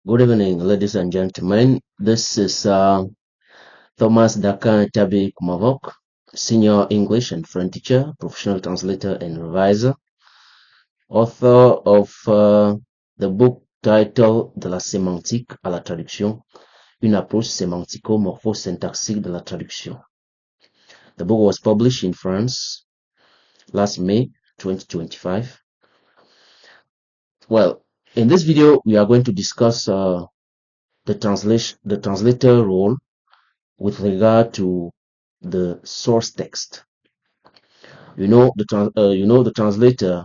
Good evening, ladies and gentlemen. This is Thomas Dakan Tabi Kumavok, Senior English and French teacher, professional translator and reviser, author of the book titled De la sémantique à la traduction, une approche sémantico-morphosyntaxique de la traduction. The book was published in France last May 2025. Well, in this video, we are going to discuss the translator role with regard to the source text. The translator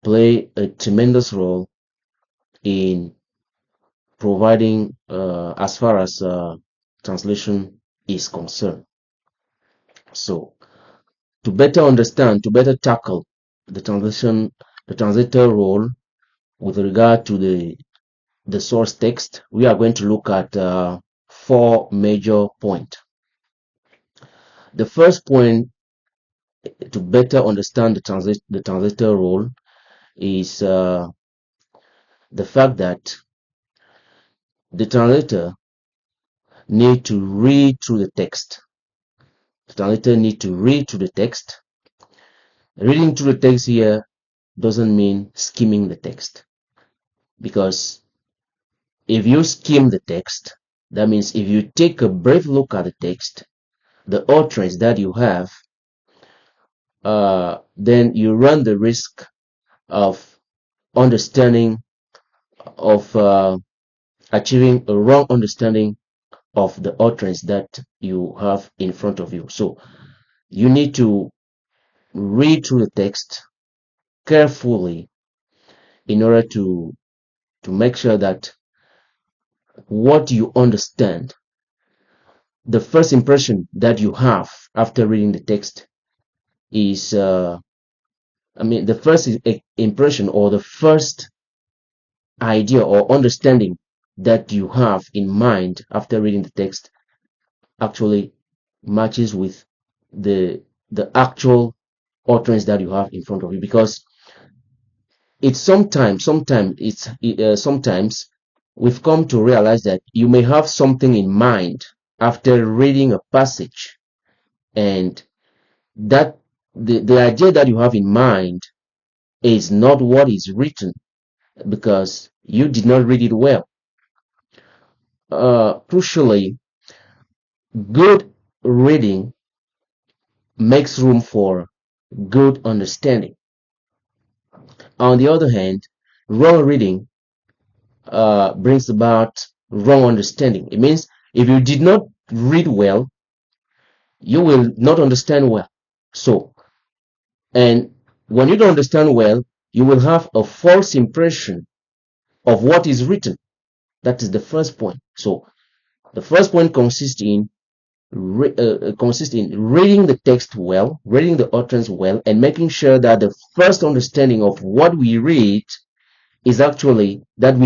play a tremendous role in providing as far as translation is concerned. So, to better understand, to better tackle the translator role with regard to the source text, we are going to look at four major points. The first point to better understand the translator role is the fact that the translator need to read through the text. The translator need to read through the text. Reading through the text here doesn't mean skimming the text, because if you skim the text, that means if you take a brief look at the text, the utterance that you have, then you run the risk of achieving a wrong understanding of the utterance that you have in front of you. So you need to read through the text carefully in order to make sure that what you understand, the first impression that you have after reading the text is the first impression or the first idea or understanding that you have in mind after reading the text actually matches with the actual utterance that you have in front of you, because it's sometimes we've come to realize that you may have something in mind after reading a passage, and that the idea that you have in mind is not what is written because you did not read it well. Crucially, good reading makes room for good understanding. On the other hand, wrong reading brings about wrong understanding. It means if you did not read well, you will not understand well. So, and when you don't understand well, you will have a false impression of what is written. That is the first point. So, the first point consists in reading the text well, reading the utterance well, and making sure that the first understanding of what we read is actually that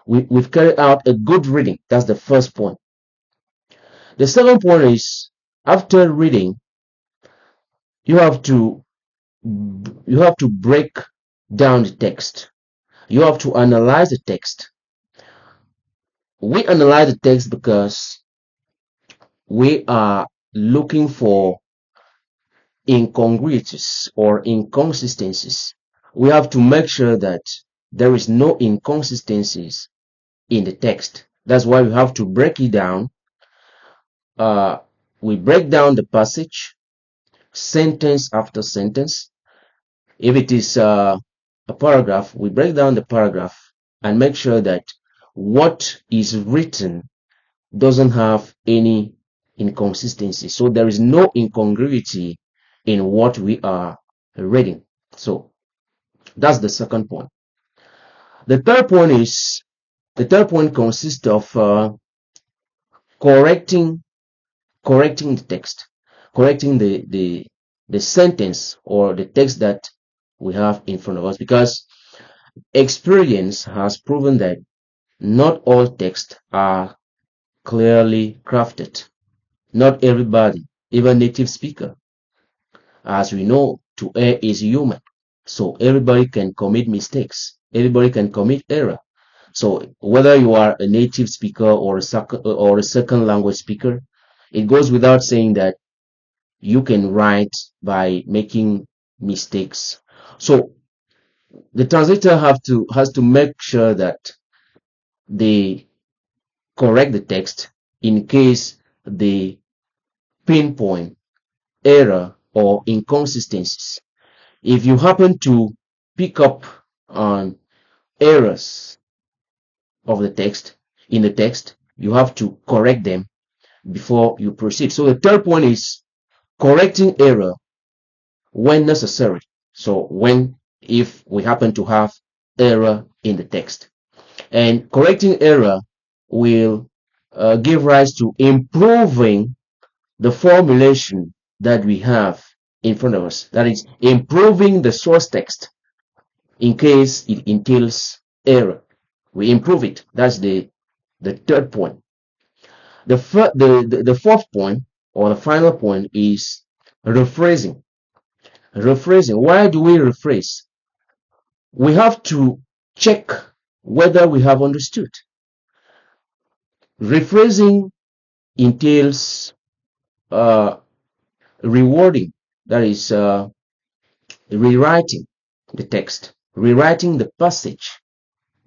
we've carried out a good reading. That's the first point. The second point is, after reading, you have to break down the text. You have to analyze the text. We analyze the text because we are looking for incongruities or inconsistencies. We have to make sure that there is no inconsistencies in the text. That's why we have to break it down. We break down the passage, sentence after sentence. If it is a paragraph, we break down the paragraph and make sure that what is written doesn't have any inconsistency. So there is no incongruity in what we are reading. So that's the second point. The third point consists of correcting the text, correcting the sentence or the text that we have in front of us, because experience has proven that not all texts are clearly crafted. Not everybody, even native speaker, as we know, to err is human. So everybody can commit mistakes. Everybody can commit error. So whether you are a native speaker or a second language speaker, it goes without saying that you can write by making mistakes. So the translator has to make sure that they correct the text in case they pinpoint error or inconsistencies. If you happen to pick up on errors of the text, in the text, you have to correct them before you proceed. So the third point is correcting error when necessary. So if we happen to have error in the text, and correcting error will give rise to improving the formulation that we have in front of us. That is, improving the source text in case it entails error. We improve it. That's the third point. The fourth point, or the final point, is rephrasing. Rephrasing. Why do we rephrase? We have to check whether we have understood. Rephrasing entails rewording, that is rewriting the text, rewriting the passage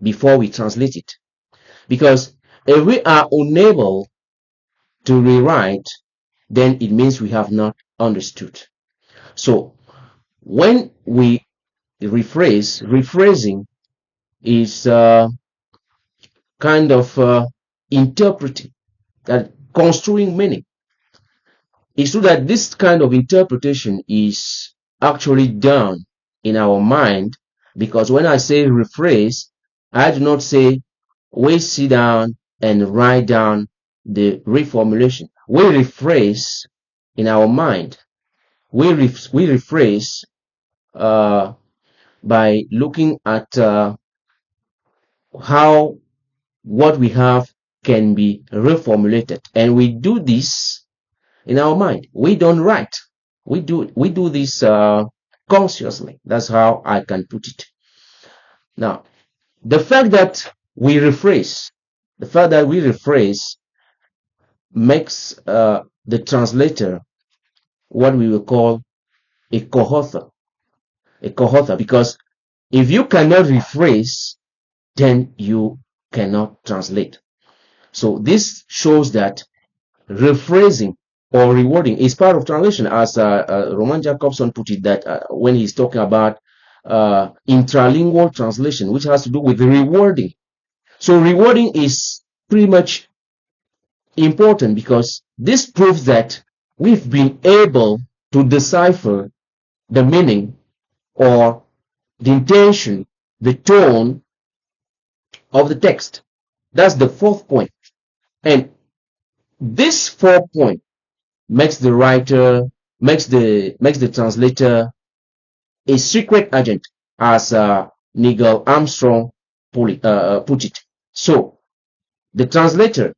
before we translate it. Because if we are unable to rewrite, then it means we have not understood. So when we rephrase, rephrasing is kind of interpreting, that construing meaning. It's true that this kind of interpretation is actually done in our mind, because when I say rephrase, I do not say we sit down and write down the reformulation. We rephrase in our mind. We rephrase by looking at how what we have can be reformulated, and we do this in our mind. We don't write. We do this consciously. That's how I can put it. Now, the fact that we rephrase makes the translator what we will call a co-author. A co-author, because if you cannot rephrase, then you cannot translate. So this shows that rephrasing or rewording is part of translation, as Roman Jacobson put it, that when he's talking about intralingual translation, which has to do with rewording. So rewording is pretty much important, because this proves that we've been able to decipher the meaning or the intention, the tone of the text. That's the fourth point. And this fourth point makes the writer, makes the translator a secret agent, as Nigel Armstrong put it. So the translator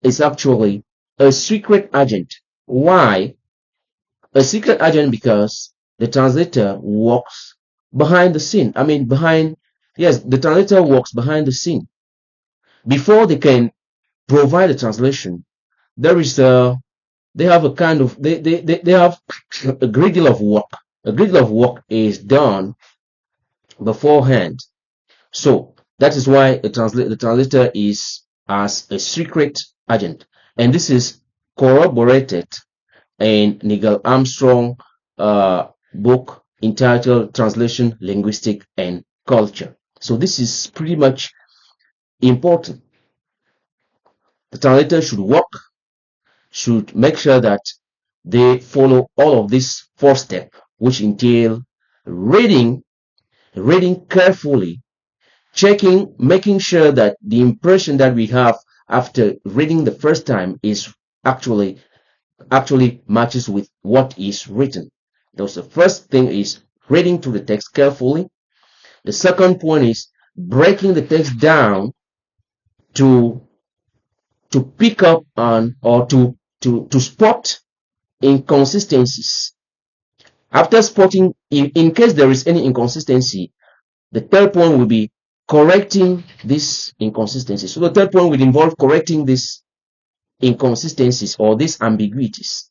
is actually a secret agent. Why? A secret agent because the translator works behind the scene. The translator works behind the scene. Before they can provide a translation, there is they have a kind of they have a great deal of work. A great deal of work is done beforehand. So that is why the translator is as a secret agent, and this is corroborated in Nigel Armstrong book entitled Translation, Linguistic and Culture. So this is pretty much important. The translator should make sure that they follow all of these 4 steps, which entail reading carefully, checking, making sure that the impression that we have after reading the first time is actually matches with what is written. Thus, the first thing is reading through the text carefully. The second point is breaking the text down to pick up on, or to spot inconsistencies. After spotting, in case there is any inconsistency, the third point will be correcting these inconsistencies. So the third point would involve correcting these inconsistencies or these ambiguities.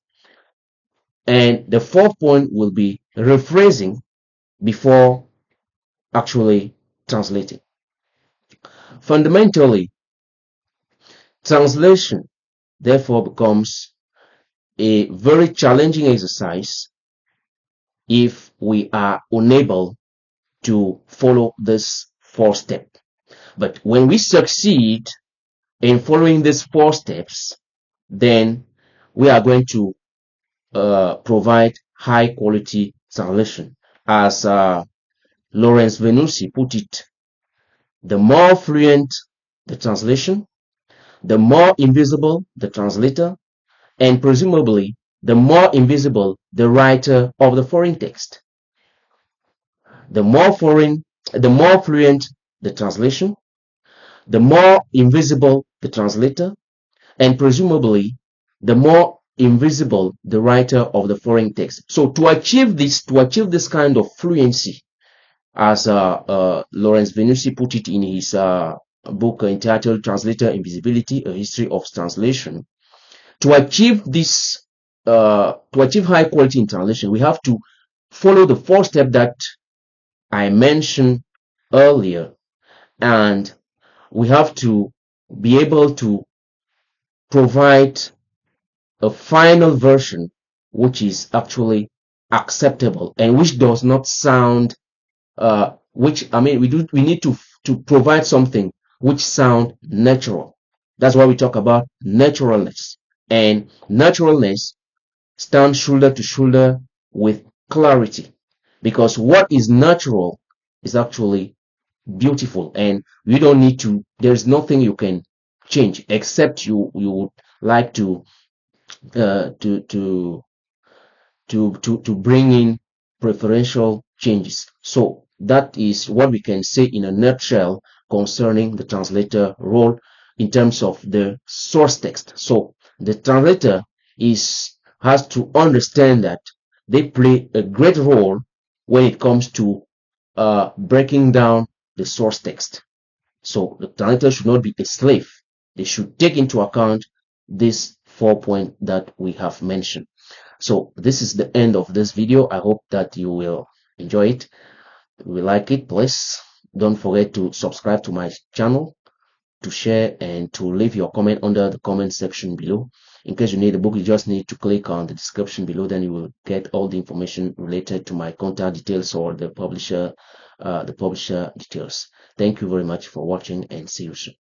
And the fourth point will be rephrasing before actually translating. Fundamentally, translation therefore becomes a very challenging exercise if we are unable to follow this 4 steps. But when we succeed in following these 4 steps, then we are going to provide high quality translation. As Lawrence Venusi put it, the more fluent the translation, the more invisible the translator, and presumably the more invisible the writer of the foreign text. The more fluent the translation, the more invisible the translator, and presumably the more invisible the writer of the foreign text. So to achieve this kind of fluency, as Lawrence Venusi put it in his book entitled Translator Invisibility, A History of Translation, to achieve this, to achieve high quality in translation, we have to follow the 4 steps that I mentioned earlier, and we have to be able to provide a final version which is actually acceptable and which does not sound we need to provide something which sound natural. That's why we talk about naturalness, and naturalness stands shoulder to shoulder with clarity, because what is natural is actually beautiful, and you don't need to, there's nothing you can change except you would like to bring in preferential changes. So that is what we can say in a nutshell concerning the translator role in terms of the source text. So the translator has to understand that they play a great role when it comes to breaking down the source text. So the translator should not be a slave. They should take into account these 4 points that we have mentioned. So this is the end of this video. I hope that you will enjoy it. If you like it, please don't forget to subscribe to my channel, to share, and to leave your comment under the comment section below. In case you need the book, you just need to click on the description below, then you will get all the information related to my contact details or the publisher details. Thank you very much for watching, and see you soon.